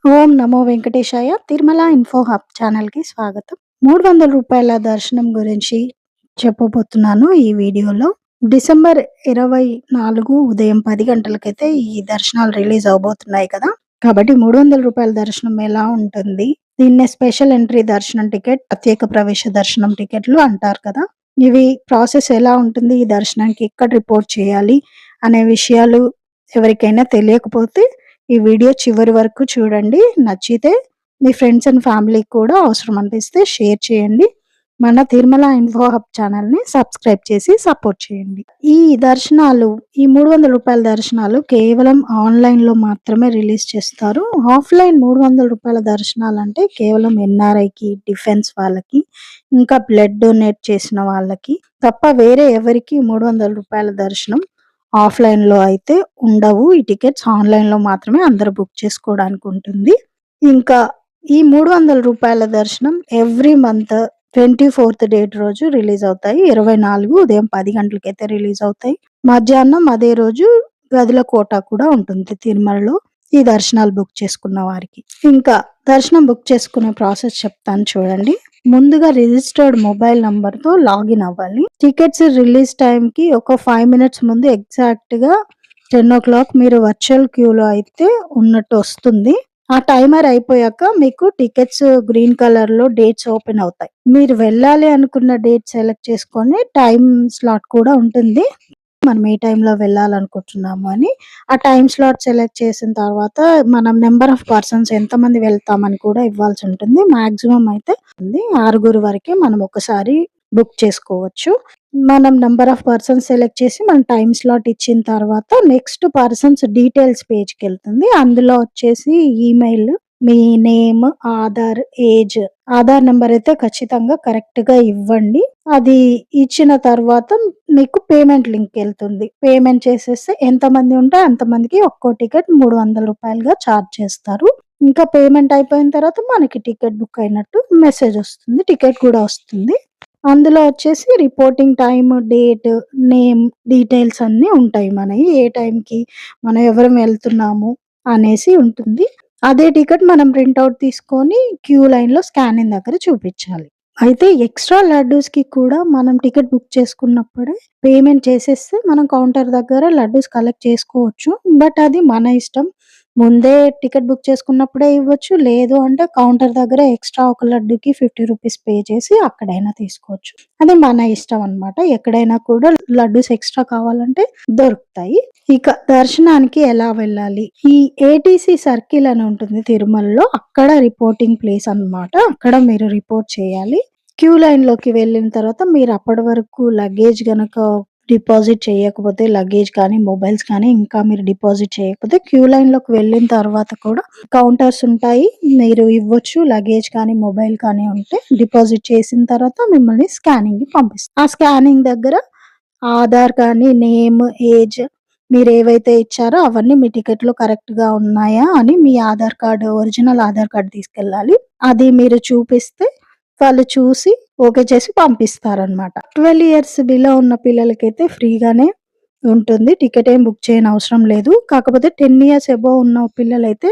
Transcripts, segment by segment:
ఓం నమో వెంకటేశాయ. Tirumala info hub ఛానల్‌కి స్వాగతం. రూ. 300 దర్శనం గురించి చెప్పబోతున్నాను ఈ వీడియోలో. డిసెంబర్ 24 ఉదయం 10 గంటలకైతే ఈ దర్శనాలు రిలీజ్ అవ్వబోతున్నాయి కదా! కాబట్టి రూ. 300 దర్శనం ఎలా ఉంటుంది? దీన్నే స్పెషల్ ఎంట్రీ దర్శనం టికెట్, ప్రత్యేక ప్రవేశ దర్శనం టికెట్లు అంటారు కదా! ఇవి ప్రాసెస్ ఎలా ఉంటుంది? ఈ దర్శనానికి ఎక్కడ రిపోర్ట్ చేయాలి? అనే విషయాలు ఎవరికైనా తెలియకపోతే ఈ వీడియో చివరి వరకు చూడండి. నచ్చితే మీ ఫ్రెండ్స్ అండ్ ఫ్యామిలీకి కూడా అవసరం అనిపిస్తే షేర్ చేయండి. మన తిరుమల ఇన్ఫో హబ్ ఛానల్‌ని సబ్స్క్రైబ్ చేసి సపోర్ట్ చేయండి. ఈ దర్శనాలు ఈ రూ. 300 దర్శనాలు కేవలం ఆన్‌లైన్‌లో మాత్రమే రిలీజ్ చేస్తారు. ఆఫ్‌లైన్ రూ. 300 దర్శనాలంటే కేవలం ఎన్ఆర్ఐకి, డిఫెన్స్ వాళ్ళకి, ఇంకా బ్లడ్ డొనేట్ చేసిన వాళ్ళకి తప్ప వేరే ఎవరికీ రూ. 300 దర్శనం ఆఫ్‌లైన్‌లో అయితే ఉండవు. ఈ టికెట్స్ ఆన్‌లైన్‌లో మాత్రమే అందరూ బుక్ చేసుకోవడానికి ఉంటుంది. ఇంకా ఈ రూ. 300 దర్శనం ఎవ్రీ మంత్ 24థ్ డేట్ రోజు రిలీజ్ అవుతాయి. 24 ఉదయం 10 గంటలకైతే రిలీజ్ అవుతాయి. మధ్యాహ్నం అదే రోజు గదుల కోటా కూడా ఉంటుంది తిరుమలలో ఈ దర్శనాలు బుక్ చేసుకున్న వారికి. ఇంకా దర్శనం బుక్ చేసుకునే ప్రాసెస్ చెప్తాను చూడండి. ముందుగా రిజిస్టర్డ్ మొబైల్ నంబర్‌తో లాగిన్ అవ్వాలి. టికెట్స్ రిలీజ్ టైమ్‌కి ఒక 5 మినిట్స్ ముందు ఎగ్జాక్ట్‌గా 10:00 మీరు వర్చువల్ క్యూలో అయితే ఉన్నట్టు వస్తుంది. ఆ టైమర్ అయిపోయాక మీకు టికెట్స్ గ్రీన్ కలర్‌లో డేట్స్ ఓపెన్ అవుతాయి. మీరు వెళ్ళాలి అనుకున్న డేట్ సెలెక్ట్ చేసుకొని టైమ్ స్లాట్ కూడా ఉంటుంది. మనం ఏ టైంలో వెళ్ళాలనుకుంటున్నాము అని. ఆ టైమ్ స్లాట్ సెలెక్ట్ చేసిన తర్వాత మనం నంబర్ ఆఫ్ పర్సన్స్ ఎంతమంది వెళ్తామని కూడా ఇవ్వాల్సి ఉంటుంది. మాక్సిమం అయితే ఉంది. 6 వరకే మనం ఒకసారి బుక్ చేసుకోవచ్చు. మనం నంబర్ ఆఫ్ పర్సన్స్ సెలెక్ట్ చేసి మన టైమ్ స్లాట్ ఇచ్చిన తర్వాత నెక్స్ట్ పర్సన్స్ డీటెయిల్స్ పేజ్‌కెళ్తుంది. అందులో వచ్చేసి ఈమెయిల్, మీ name, Aadhaar, age, Aadhaar number అయితే ఖచ్చితంగా కరెక్ట్‌గా ఇవ్వండి. అది ఇచ్చిన తర్వాత మీకు పేమెంట్ లింక్‌కెళ్తుంది. పేమెంట్ చేసేస్తే ఎంతమంది ఉంటే అంతమందికి ఒక్కో టికెట్ రూ. 300గా చార్జ్ చేస్తారు. ఇంకా పేమెంట్ అయిపోయిన తర్వాత మనకి టికెట్ బుక్ అయినట్టు మెసేజ్ వస్తుంది. టికెట్ కూడా వస్తుంది. అందులో వచ్చేసి reporting time, date, name, details అన్నీ ఉంటాయి మనయి. ఏ టైంకి మనం ఎవరం వెళ్తున్నాము అనేసి ఉంటుంది. అదే టికెట్ మనం ప్రింట్ ఔట్ తీసుకొని క్యూ లైన్‌లో స్కానింగ్ దగ్గర చూపించాలి. అయితే ఎక్స్‌ట్రా లడ్డూస్‌కి కూడా మనం టికెట్ బుక్ చేసుకున్నప్పుడే పేమెంట్ చేసేస్తే మనం కౌంటర్ దగ్గర లడ్డూస్ కలెక్ట్ చేసుకోవచ్చు. బట్ అది మన ఇష్టం. ముందే టికెట్ బుక్ చేసుకున్నప్పుడే ఇవ్వచ్చు. లేదు అంటే కౌంటర్ దగ్గర ఎక్స్‌ట్రా ఒక లడ్డూకి రూ. 50 పే చేసి అక్కడైనా తీసుకోవచ్చు. అది మన ఇష్టం అన్నమాట. ఎక్కడైనా కూడా లడ్డూస్ ఎక్స్‌ట్రా కావాలంటే దొరుకుతాయి. ఇక దర్శనానికి ఎలా వెళ్ళాలి? ఈ ఏటీసీ సర్కిల్ అని ఉంటుంది తిరుమలలో. అక్కడ రిపోర్టింగ్ ప్లేస్ అన్నమాట. అక్కడ మీరు రిపోర్ట్ చేయాలి. క్యూ లైన్‌లోకి వెళ్ళిన తర్వాత మీరు అప్పటి వరకు లగేజ్ గనక డిపాజిట్ చేయకపోతే లగేజ్ కానీ, మొబైల్స్ కానీ ఇంకా మీరు డిపాజిట్ చేయకపోతే క్యూ లైన్‌లోకి వెళ్ళిన తర్వాత కూడా కౌంటర్స్ ఉంటాయి. మీరు ఇవ్వచ్చు. లగేజ్ కానీ, మొబైల్ కానీ ఉంటే డిపాజిట్ చేసిన తర్వాత మిమ్మల్ని స్కానింగ్‌కి పంపిస్తారు. ఆ స్కానింగ్ దగ్గర ఆధార్ కానీ, నేమ్, ఏజ్ మీరేవైతే ఇచ్చారో అవన్నీ మీ టికెట్‌లో కరెక్ట్‌గా ఉన్నాయా అని మీ Aadhaar card original Aadhaar card తీసుకెళ్ళాలి. అది మీరు చూపిస్తే వాళ్ళు చూసి ఓకే చేసి పంపిస్తారనమాట. 12 ఇయర్స్ బిలో ఉన్న పిల్లలకైతే ఫ్రీగానే ఉంటుంది. టికెట్ ఏం బుక్ చేయనవసరం లేదు. కాకపోతే 10 ఇయర్స్ అబోవ్ ఉన్న పిల్లలైతే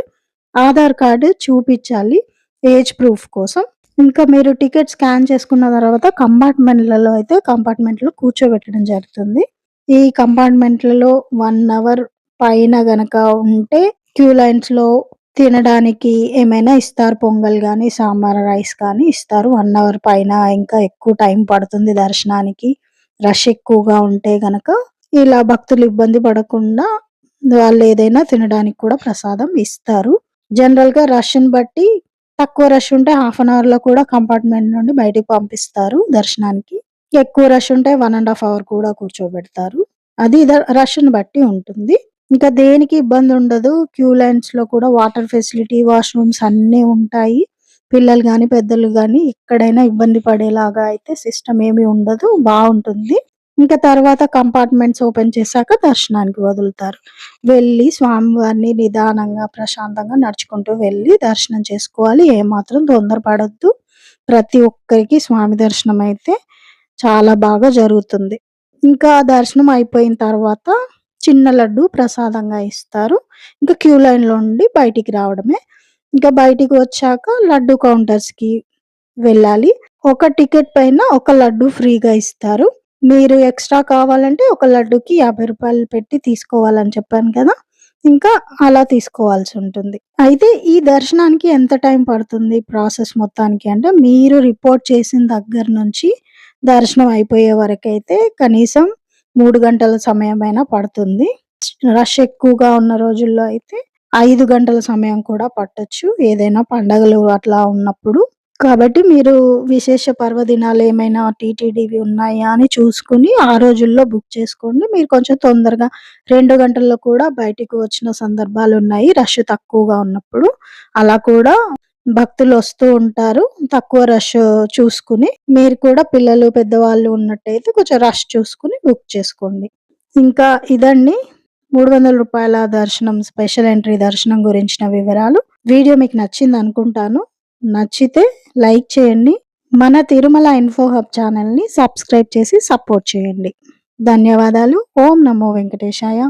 ఆధార్ కార్డ్ చూపిచ్చాలి ఏజ్ ప్రూఫ్ కోసం. ఇంకా మీరు టికెట్ స్కాన్ చేసుకున్న తర్వాత కంపార్ట్మెంట్‌లలో అయితే కంపార్ట్మెంట్‌లో కూర్చోబెట్టడం జరుగుతుంది. ఈ కంపార్ట్మెంట్‌లలో 1 అవర్ పైన గనక ఉంటే క్యూ లైన్స్‌లో తినడానికి ఏమైనా ఇస్తారు. పొంగల్ గానీ, సాంబార్ రైస్ కానీ ఇస్తారు. 1 అవర్ పైన ఇంకా ఎక్కువ టైం పడుతుంది దర్శనానికి. రష్ ఎక్కువగా ఉంటే గనక ఇలా భక్తులు ఇబ్బంది పడకుండా వాళ్ళేదైనా తినడానికి కూడా ప్రసాదం ఇస్తారు. జనరల్‌గా రష్‌ని బట్టి తక్కువ రష్ ఉంటే హాఫ్ అన్ అవర్‌లో కూడా కంపార్ట్మెంట్ నుండి బయటికి పంపిస్తారు దర్శనానికి. ఎక్కువ రష్ ఉంటే 1 ½ అవర్ కూడా కూర్చోబెడతారు. అది రష్‌ని బట్టి ఉంటుంది. ఇంకా దేనికి ఇబ్బందుండదు. క్యూ లైన్స్‌లో కూడా వాటర్ ఫెసిలిటీ, వాష్‌రూమ్స్ అన్నీ ఉంటాయి. పిల్లలు గానీ, పెద్దలు గానీ ఎక్కడైనా ఇబ్బంది పడేలాగా అయితే సిస్టమ్ ఏమి ఉండదు. బావుంటుంది. ఇంకా తర్వాత కంపార్ట్మెంట్స్ ఓపెన్ చేశాక దర్శనానికి వదులుతారు. వెళ్ళి స్వామివారిని నిదానంగా, ప్రశాంతంగా నడుచుకుంటూ వెళ్ళి దర్శనం చేసుకోవాలి. ఏమాత్రం తొందర పడొద్దు. ప్రతి ఒక్కరికి స్వామి దర్శనం అయితే చాలా బాగా జరుగుతుంది. ఇంకా దర్శనం అయిపోయిన తర్వాత చిన్న లడ్డు ప్రసాదంగా ఇస్తారు. ఇంకా క్యూ లైన్‌లో నుండి బయటికి రావడమే. ఇంకా బయటికి వచ్చాక లడ్డు కౌంటర్స్‌కి వెళ్ళాలి. ఒక టికెట్ పైన ఒక లడ్డు ఫ్రీగా ఇస్తారు. మీరు ఎక్స్‌ట్రా కావాలంటే ఒక లడ్డూకి రూ. 50 పెట్టి తీసుకోవాలని చెప్పాను కదా! ఇంకా అలా తీసుకోవాల్సుంటుంది. అయితే ఈ దర్శనానికి ఎంత టైం పడుతుంది ప్రాసెస్ మొత్తానికి అంటే, మీరు రిపోర్ట్ చేసిన దగ్గర నుంచి దర్శనం అయిపోయే వరకైతే కనీసం 3 గంటల సమయమైనా పడుతుంది. రష్ ఎక్కువగా ఉన్న రోజుల్లో అయితే 5 గంటల సమయం కూడా పట్టొచ్చు. ఏదైనా పండగలు అట్లా ఉన్నప్పుడు. కాబట్టి మీరు విశేష పర్వదినాలేమైనా టీటీడీవి ఉన్నాయా అని చూసుకొని, ఆ రోజుల్లో బుక్ చేసుకోండి. మీరు కొంచెం తొందరగా 2 గంటల్లో కూడా బయటికి వచ్చిన సందర్భాలున్నాయి. రష్ తక్కువగా ఉన్నప్పుడు. అలా కూడా భక్తులొస్తూ ఉంటారు. తక్కువ రష్ చూసుకొని, మీరు కూడా పిల్లలు, పెద్దవాళ్ళు ఉన్నట్టయితే కొంచెం రష్ చూసుకొని బుక్ చేసుకోండి. ఇంకా ఇదండి రూ. 300 దర్శనం స్పెషల్ ఎంట్రీ దర్శనం గురించిన వివరాలు. వీడియో మీకు నచ్చిందనుకుంటాను. నచ్చితే లైక్ చేయండి. మన తిరుమల ఇన్ఫో హబ్ ఛానల్‌ని సబ్స్క్రైబ్ చేసి సపోర్ట్ చేయండి. ధన్యవాదాలు. ఓం నమో వెంకటేశాయ.